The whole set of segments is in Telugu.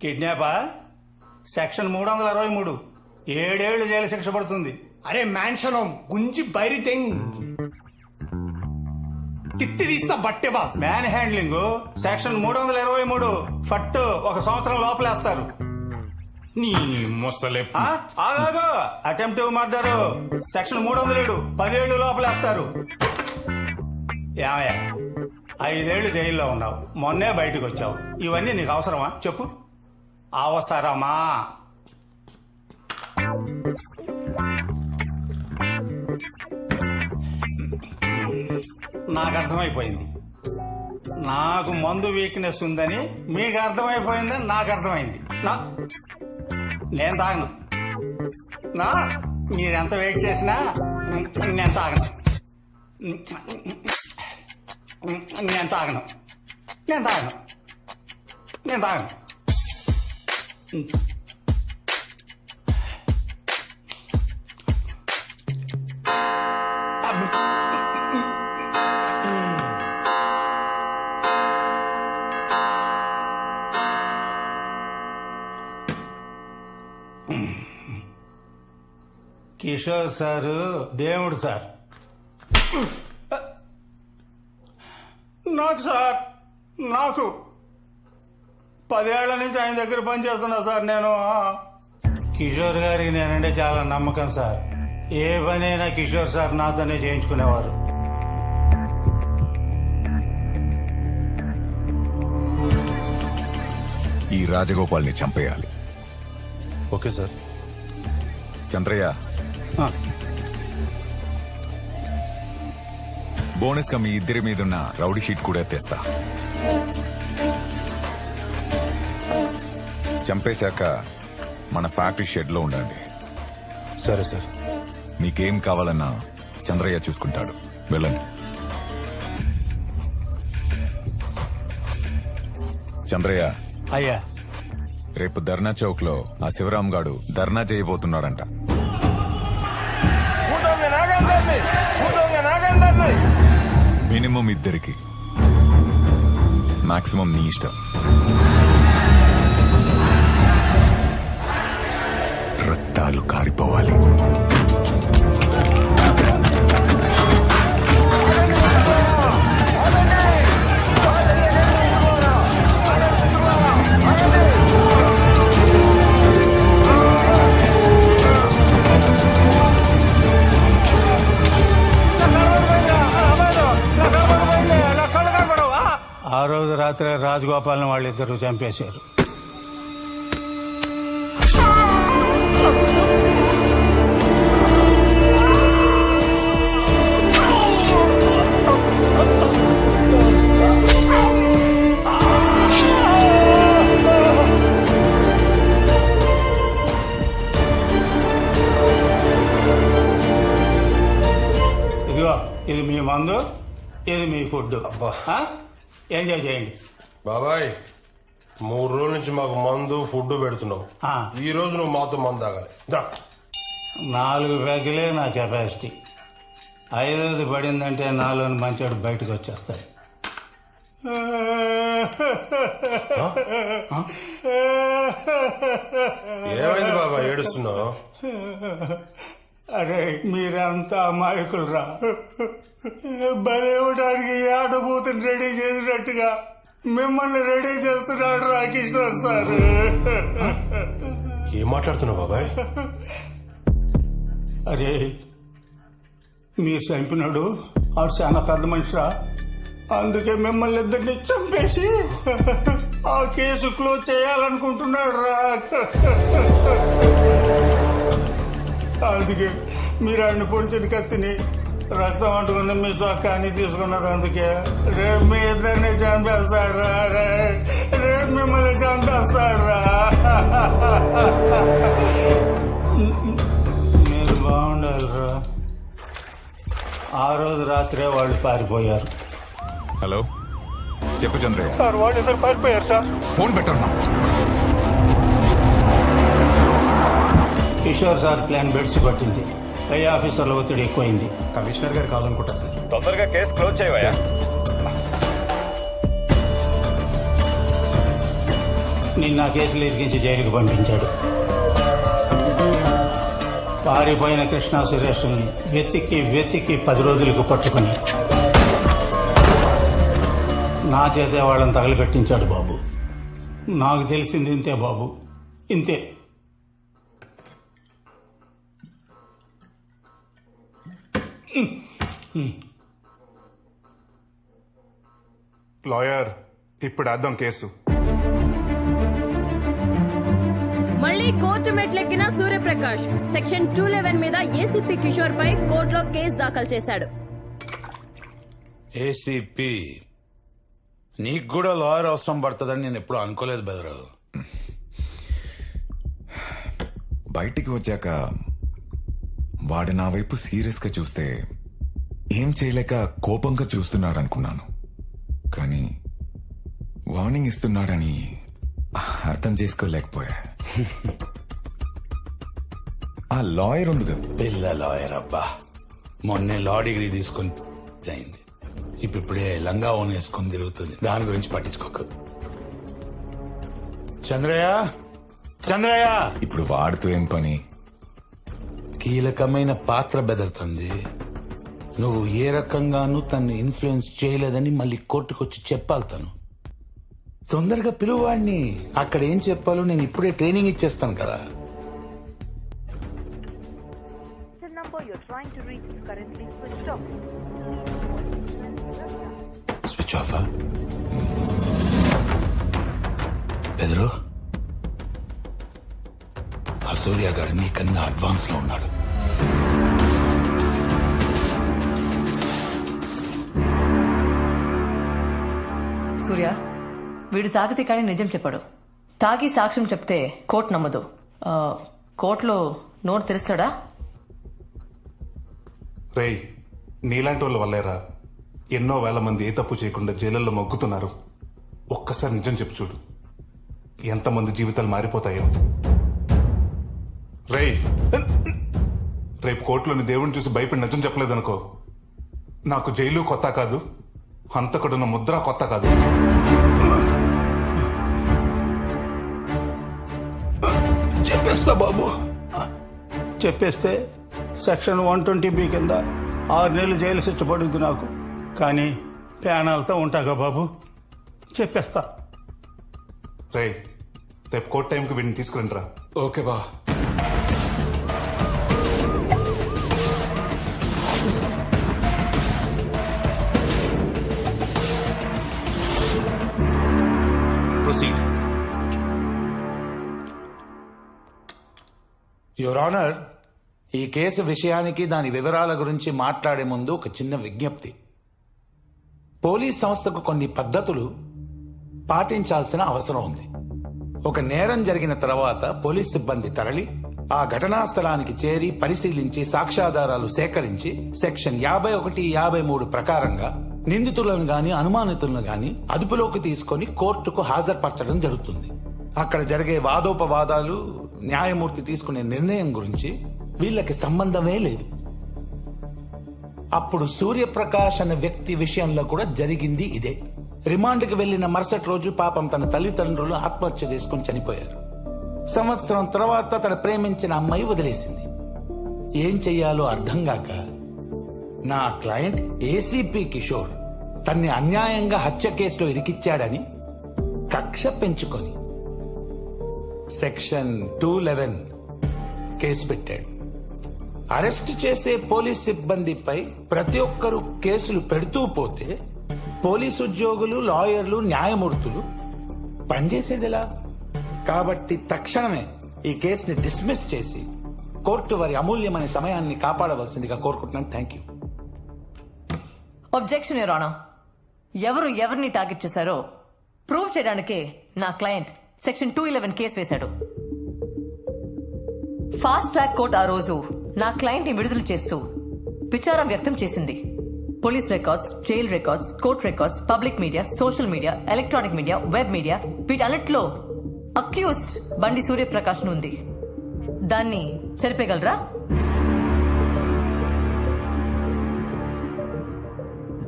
కిడ్నాపా? సెక్షన్ 323, 7 ఏళ్లు జైలు శిక్ష పడుతుంది. అరే మ్యాన్షన్ గుంజి బైరి తెంగ్ తిత్తి తీస్తా బట్టే బాస్. మ్యాన్ హ్యాండ్లింగ్ సెక్షన్ 323, ఫట్టు 1 సంవత్సరం లోపలేస్తారు. నీ మొసలే ఆగాగు, అటెంప్టివ్ మర్డర్ సెక్షన్ 307, 10 ఏళ్లు లోపలేస్తారు. ఏమయ్యా, 5 ఏళ్లు జైల్లో ఉన్నావు, మొన్నే బయటకు వచ్చావు. ఇవన్నీ నీకు అవసరమా చెప్పు? అవసరమా? నాకు అర్థమైపోయింది. నాకు మందు వీక్నెస్ ఉందని మీకు అర్థమైపోయిందని నాకు అర్థమైంది. నేను తాగను. మీరెంత వెయిట్ చేసినా నేను తాగను. నేను తాగను. నేను తాగను. నేను తాగను. కిషోర్ సారు దేవుడు సార్. నాకు సార్, నాకు 10 ఏళ్ల నుంచి ఆయన దగ్గర పనిచేస్తున్నా సార్ నేను. కిషోర్ గారికి నేనంటే చాలా నమ్మకం సార్. ఏ పనైనా కిషోర్ సార్ నాతోనే చేయించుకునేవారు. ఈ రాజగోపాల్ని చంపేయాలి. Okay sir. చంద్రయ్య, బోనస్ గా మీ ఇద్దరి మీదున్న రౌడీ షీట్ కూడా తెస్తా. చంపేశాక మన ఫ్యాక్టరీ షెడ్ లో ఉండండి. సరే సార్. మీకేం కావాలన్నా చంద్రయ్య చూసుకుంటాడు. వెళ్ళండి. చంద్రయ్య, అయ్యా, రేపు ధర్నా చౌక్ లో ఆ శివరాం గాడు ధర్నా చేయబోతున్నాడంట. మినిమం 2 మాక్సిమం నీ ఇష్టం. రక్తాలు కారిపోవాలి. ఆ రోజు రాత్రి రాజగోపాల్ని వాళ్ళిద్దరూ చంపేశారు. ఇదిగో, ఇది మీ మందు, ఇది మీ ఫుడ్. ఎంజాయ్ చేయండి. బాబాయ్, 3 రోజుల నుంచి మాకు మందు ఫుడ్ పెడుతున్నావు. ఈ రోజు నువ్వు మాతో మందు తాగాలి. 4 బ్యాగులే నా కెపాసిటీ. 5వది పడిందంటే నాలోని మంచోడు బయటకు వచ్చేస్తాడు. ఏమైంది బాబా, ఏడుస్తున్నావు? అరే, మీరంతా అమాయకులరా. బలేవడానికి ఆడబోతుని రెడీ చేసినట్టుగా మిమ్మల్ని రెడీ చేస్తున్నాడు రా కిషోర్ సార్. ఏం మాట్లాడుతున్నావు బాబాయ్? అరే, మీరు చంపినాడు ఆడు చాలా పెద్ద మనిషిరా. అందుకే మిమ్మల్ని ఇద్దరిని చంపేసి ఆ కేసు క్లోజ్ చేయాలనుకుంటున్నాడు రా. అందుకే మీరు ఆడిని పొడిచిన కత్తిని, రక్తం అంటుకుని మీ చొక్కాని తీసుకున్నది. అందుకే రేపు మీ ఇద్దరిని చంపేస్తాడు రా. రేపు మిమ్మల్ని చంపేస్తాడు రా. మీరు బాగుండాలి రా. ఆ రోజు రాత్రే వాళ్ళు పారిపోయారు. హలో, చెప్పు చంద్రయ్య. సార్, వాళ్ళు ఇద్దరు పారిపోయారు సార్. ఫోన్ పెట్టన్నా. కిషోర్ సార్ ప్లాన్ బెడ్స్ పట్టింది. పై ఆఫీసర్ల ఒత్తిడి ఎక్కువైంది. కమిషనర్ గారు కావాలనుకుంటా సార్. తొందరగా కేసు క్లోజ్ చేయవయ్యా. నిన్న ఆ కేసులు ఇరికించి జైలుకి పంపించాడు. పారిపోయిన కృష్ణా సురేష్ని వెతికి 10 రోజులకు పట్టుకుని నా చేతే వాళ్ళని తగలబెట్టించాడు బాబు. నాకు తెలిసింది ఇంతే బాబు, ఇంతే. లాయర్, ఇప్పుడు అర్థం కేసు. మళ్ళీ కోర్టు మెట్లెక్కిన సూర్యప్రకాష్ సెక్షన్ 211 మీద ఏసీపీ కిషోర్ పై కోర్టులో కేసు దాఖలు చేశాడు. ఏసీపీ, నీకు కూడా లాయర్ అవసరం పడుతుందని నేను ఎప్పుడు అనుకోలేదు బెదరు. బయటికి వచ్చాక వాడు నా వైపు సీరియస్ గా చూస్తే ఏం చేయలేక కోపంగా చూస్తున్నాడు అనుకున్నాను. కానీ వార్నింగ్ ఇస్తున్నాడని అర్థం చేసుకోలేకపోయా. ఆ లాయర్ ఉంది కదా, పిల్ల లాయర్ అబ్బా, మొన్నే లా డిగ్రీ తీసుకొని అయింది. ఇప్పుడే లంగా ఓన్ వేసుకొని తిరుగుతుంది. దాని గురించి పట్టించుకోకు. చంద్రయ్య, చంద్రయ్య, ఇప్పుడు వాడుతూ ఏం పని? కీలకమైన పాత్ర బెదరుతుంది. నువ్వు ఏ రకంగానూ తన్ని ఇన్ఫ్లుయెన్స్ చేయలేదని మళ్ళీ కోర్టుకొచ్చి చెప్పాలి. తను తొందరగా పిలువాడిని. అక్కడ ఏం చెప్పాలో నేను ఇప్పుడే ట్రైనింగ్ ఇచ్చేస్తాను కదా. The number you're trying to reach is currently switched off. Switch ఆఫా? బెదరు, ఆ సూర్యగాడు నీకన్నా అడ్వాన్స్ లో ఉన్నాడు. సూర్య, వీడు తాగితే కానీ నిజం చెప్పాడు. తాగి సాక్ష్యం చెప్తే కోర్టు నమ్మదు. కోర్టులో నోరు తెరుస్తాడా? రేయ్, నీలాంటి వాళ్ళ వల్లేరా ఎన్నో వేల మంది ఏ తప్పు చేయకుండా జైలుల్లో మొగ్గుతున్నారు. ఒక్కసారి నిజం చెప్పు చూడు, ఎంతమంది జీవితాలు మారిపోతాయో. రేయ్, రేపు కోర్టులోని దేవుడిని చూసి భయపడి నిజం చెప్పలేదనుకో, నాకు జైలు కొత్త కాదు, హంతకుడున్న ముద్ర కొత్త కాదు. చెప్పేస్తా బాబు. చెప్పేస్తే సెక్షన్ 120B కింద 6 నెలలు జైలు శిక్ష పడుద్ది నాకు. కానీ ప్యానాలతో ఉంటాగా బాబు, చెప్పేస్తా. రేయ్, రేపు కోర్టు టైంకి వీడిని తీసుకురండి రా. ఓకే బా. ప్రొసీడ్. యువర్ ఆనర్, ఈ కేసు విషయానికి దాని వివరాల గురించి మాట్లాడే ముందు ఒక చిన్న విజ్ఞప్తి. పోలీస్ సంస్థకు కొన్ని పద్ధతులు పాటించాల్సిన అవసరం ఉంది. ఒక నేరం జరిగిన తర్వాత పోలీస్ సిబ్బంది తరలి ఆ ఘటనా స్థలానికి చేరి పరిశీలించి సాక్ష్యాధారాలు సేకరించి సెక్షన్ 51, 53 ప్రకారంగా నిందితులను గాని అనుమానితులను గాని అదుపులోకి తీసుకొని కోర్టుకు హాజరుపరచడం జరుగుతుంది. అక్కడ జరిగే వాదోపవాదాలు, న్యాయమూర్తి తీసుకునే నిర్ణయం గురించి వీళ్ళకి సంబంధమే లేదు. అప్పుడు సూర్యప్రకాష్ అనే వ్యక్తి విషయంలో కూడా జరిగింది ఇదే. రిమాండ్కి వెళ్లిన మరుసటి రోజు పాపం తన తల్లిదండ్రులు ఆత్మహత్య చేసుకుని చనిపోయారు. సంవత్సరం తర్వాత తన ప్రేమించిన అమ్మాయి వదిలేసింది. ఏం చెయ్యాలో అర్థం కాక నా క్లయింట్ ఏసీపీ కిషోర్ తన్ని అన్యాయంగా హత్య కేసులో ఇరికిచ్చాడని కక్ష పెంచుకొని సెక్షన్ 211 కేసు పెట్టాడు. అరెస్ట్ చేసే పోలీస్ సిబ్బందిపై ప్రతి ఒక్కరూ కేసులు పెడుతూ పోతే పోలీసు ఉద్యోగులు, లాయర్లు, న్యాయమూర్తులు పనిచేసేదిలా. కాబట్టి తక్షణమే ఈ కేసుని డిస్మిస్ చేసి కోర్టు వారి అమూల్యమైన సమయాన్ని కాపాడవలసిందిగా కోరుకుంటున్నాను. Thank you. Objection your honour. ఎవరు ఎవరిని టార్గెట్ చేశారో ప్రూవ్ చేయడానికే నా క్లయింట్ సెక్షన్ 211 కేసు వేశాడు. ఫాస్ట్ ట్రాక్ కోర్ట్ ఆ రోజు నా క్లయింట్ ని విడుదల చేస్తూ విచారం వ్యక్తం చేసింది. Police records, jail records, court records, public media, social media, electronic media, web media, వీటన్నిటిలో అక్యూజ్డ్ బండి సూర్యప్రకాష్ ఉంది. దాన్ని సరిపేయగలరా?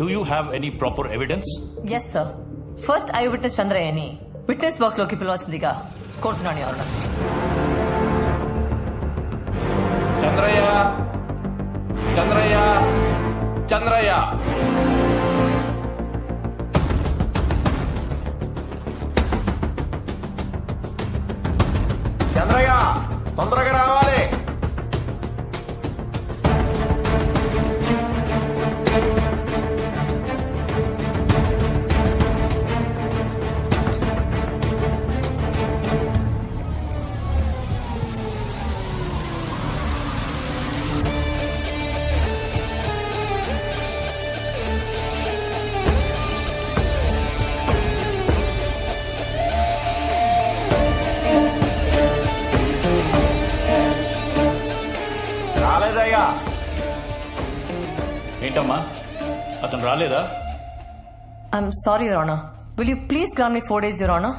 Do you have any proper evidence? Yes, sir. First I witness చంద్రయ్యని విట్నెస్ బాక్స్ లోకి పిలవాల్సిందిగా కోరుతున్నాను యువర్ ఆనర్. చంద్రయ్య చంద్రయ్య చంద్రయ్య చంద్రయ్య తొందరగా రావాలి. రాలేదయ్యా. ఏంటమ్మా అతను రాలేదా? I'm sorry your honour. Will you please grant me 4 days your honour?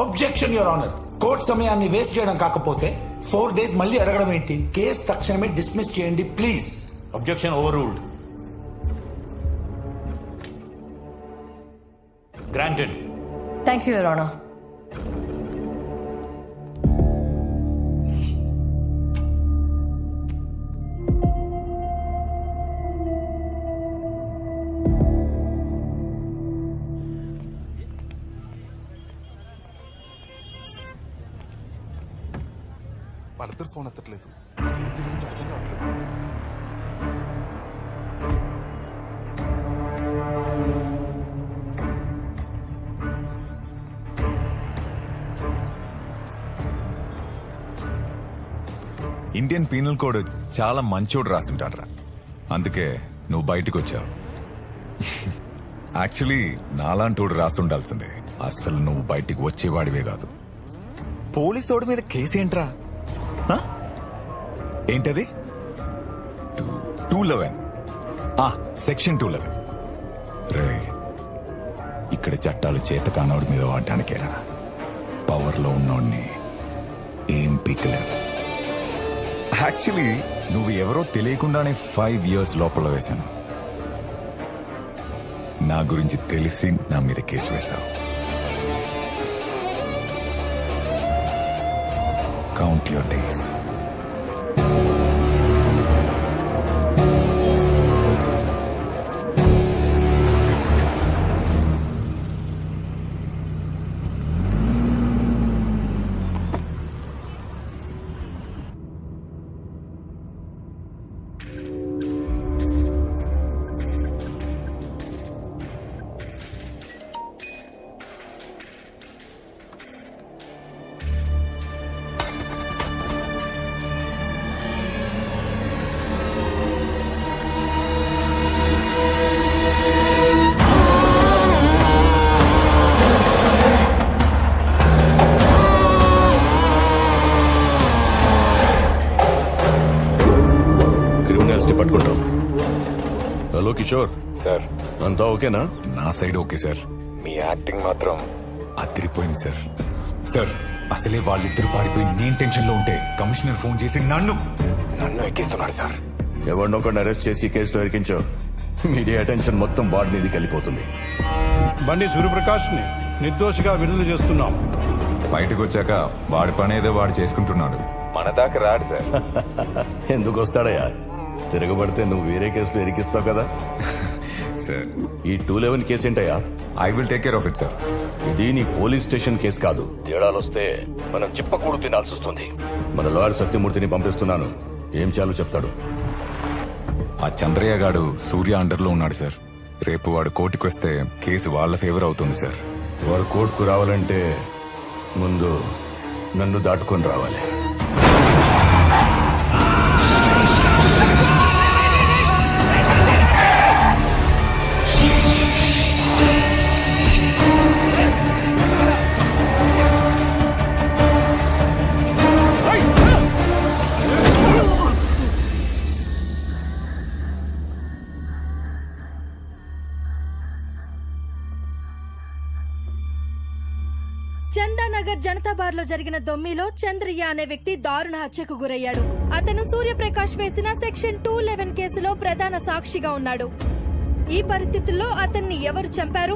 Objection your honour. Court సమయాన్ని వేస్ట్ చేయడం కాకపోతే 4 days మళ్ళీ అడగడం ఏంటి? కేసు తక్షణమే డిస్మిస్ చేయండి please. Objection over ruled. Granted. Thank you your honour. వాళ్ళిద్దరు ఫోన్ ఎత్తట్లేదు. అసలు ఏం జరిగిందో అర్థం కావట్లేదు. ఇండియన్ పీనల్ కోడ్ చాలా మంచోడు రాసింటాడ్రా. అందుకే నువ్వు బయటకు వచ్చావు. యాక్చువల్లీ నాలాంటోడు రాసి ఉండాల్సిందే. అసలు నువ్వు బయటికి వచ్చేవాడివే కాదు. పోలీసోడి మీద కేసు ఏంట్రా? ఏంటది? 211 సెక్షన్ 211. రే, ఇక్కడ చట్టాలు చేత కానోడి మీద వాడటానికేరా. పవర్లో ఉన్నోడిని ఏం పీకలేరు. యాక్చువల్లీ నువ్వు ఎవరో తెలియకుండానే 5 years లోపల వేశాను. నా గురించి తెలిసి నా మీద కేసు వేశావు. Count your days. పట్టుకుంటాం. హలో కిషోర్ సార్, అంతా ఓకేనా? నా సైడ్ ఓకే సార్. మీ యాక్టింగ్ మాత్రం అదిరిపోయింది సార్. సార్, అసలే వాళ్ళిద్దరు పారిపోయి నేను టెన్షన్ లో ఉంటే కమిషనర్ ఫోన్ చేసి నన్ను ఎక్కిస్తున్నాడు సార్. ఎవరినొకరిని అరెస్ట్ చేసి కేసులో ఇరికించో. మీడియా అటెన్షన్ మొత్తం వాడి మీదకి వెళ్ళిపోతుంది. బండి సూర్యప్రకాష్ ని నిర్దోషిగా విడుదల చేస్తున్నాం. బయటకు వచ్చాక వాడి పని ఏదో వాడు చేసుకుంటున్నాడు. మన దాకా రాడు సార్. ఎందుకు వస్తాడయ్యా? తిరగబడితే నువ్వు వేరే కేసులో ఇరికిస్తావు కదా. సార్, ఈ 211 కేసు ఏంటయ్యా? I will take care of it sir. ఇది నీ పోలీస్ స్టేషన్ కేసు కాదు. తేడాలు వస్తే మనం చిప్పకూడు తినాల్సి వస్తుంది. మన లాయర్ సత్యమూర్తిని పంపిస్తున్నాను. ఏం చేయాలో చెప్తాడు. ఆ చంద్రయ్య గాడు సూర్య అండర్లో ఉన్నాడు సార్. రేపు వాడు కోర్టుకు వస్తే కేసు వాళ్ళ ఫేవర్ అవుతుంది సార్. వాడు కోర్టుకు రావాలంటే ముందు నన్ను దాటుకొని రావాలి. చందానగర్ జనతా బార్ లో జరిగిన దొమ్మిలో చంద్రయ్య అనే వ్యక్తి దారుణ హత్యకు గురయ్యాడు. అతను సూర్యప్రకాష్ వేసిన సెక్షన్ 211 కేసులో ప్రధాన సాక్షిగా ఉన్నాడు. ఈ పరిస్థితుల్లో అతన్ని ఎవరు చంపారు,